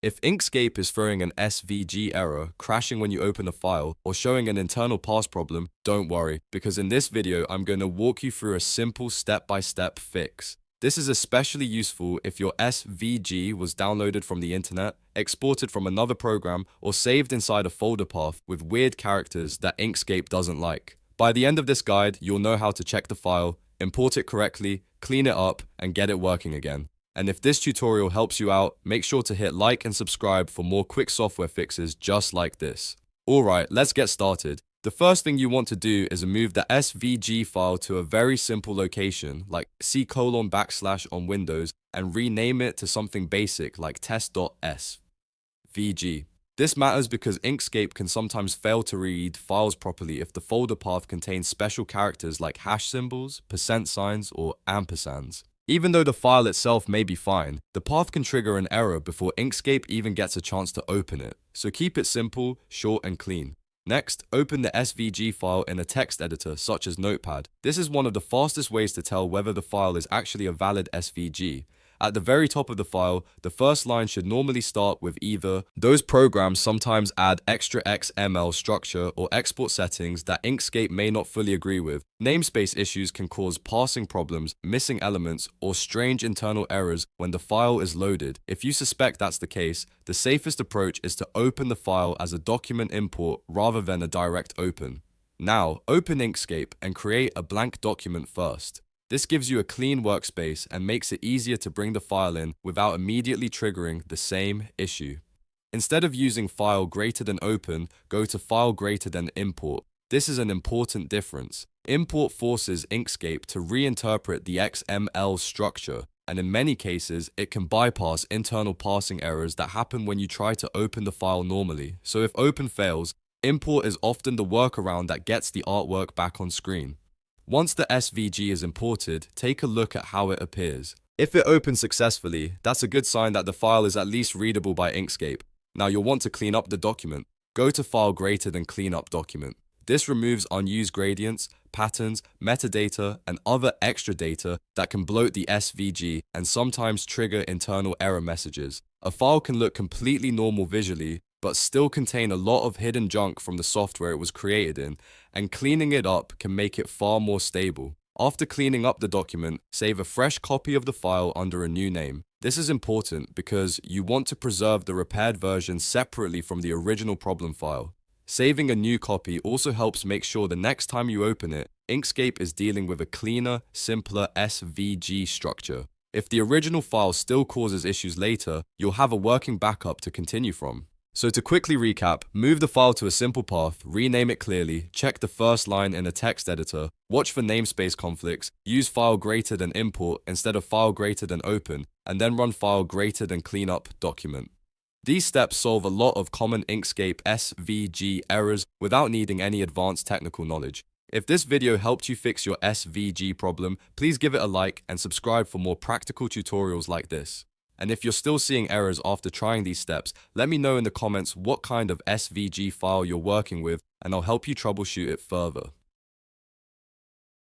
If Inkscape is throwing an SVG error, crashing when you open a file, or showing an internal parse problem, don't worry, because in this video I'm going to walk you through a simple step-by-step fix. This is especially useful if your SVG was downloaded from the internet, exported from another program, or saved inside a folder path with weird characters that Inkscape doesn't like. By the end of this guide, you'll know how to check the file, import it correctly, clean it up, and get it working again. And if this tutorial helps you out, make sure to hit like and subscribe for more quick software fixes just like this. Alright, let's get started. The first thing you want to do is move the SVG file to a very simple location like C:/ on Windows and rename it to something basic like test.svg. This matters because Inkscape can sometimes fail to read files properly if the folder path contains special characters like hash symbols, %signs, or ampersands. Even though the file itself may be fine, the path can trigger an error before Inkscape even gets a chance to open it, so keep it simple, short, and clean. Next, open the SVG file in a text editor such as Notepad. This is one of the fastest ways to tell whether the file is actually a valid SVG. At the very top of the file, the first line should normally start with either. Those programs sometimes add extra XML structure or export settings that Inkscape may not fully agree with. Namespace issues can cause parsing problems, missing elements, or strange internal errors when the file is loaded. If you suspect that's the case, the safest approach is to open the file as a document import rather than a direct open. Now, open Inkscape and create a blank document first. This gives you a clean workspace and makes it easier to bring the file in without immediately triggering the same issue. Instead of using file greater than open, go to file greater than import. This is an important difference. Import forces Inkscape to reinterpret the XML structure, and in many cases, it can bypass internal parsing errors that happen when you try to open the file normally. So if open fails, import is often the workaround that gets the artwork back on screen. Once the SVG is imported, take a look at how it appears. If it opens successfully, that's a good sign that the file is at least readable by Inkscape. Now you'll want to clean up the document. Go to File Greater Than Cleanup Document. This removes unused gradients, patterns, metadata, and other extra data that can bloat the SVG and sometimes trigger internal error messages. A file can look completely normal visually, but still contain a lot of hidden junk from the software it was created in, and cleaning it up can make it far more stable. After cleaning up the document, save a fresh copy of the file under a new name. This is important because you want to preserve the repaired version separately from the original problem file. Saving a new copy also helps make sure the next time you open it, Inkscape is dealing with a cleaner, simpler SVG structure. If the original file still causes issues later, you'll have a working backup to continue from. So to quickly recap, move the file to a simple path, rename it clearly, check the first line in a text editor, watch for namespace conflicts, use file greater than import instead of file greater than open, and then run file greater than cleanup document. These steps solve a lot of common Inkscape SVG errors without needing any advanced technical knowledge. If this video helped you fix your SVG problem, please give it a like and subscribe for more practical tutorials like this. And if you're still seeing errors after trying these steps, let me know in the comments what kind of SVG file you're working with, and I'll help you troubleshoot it further.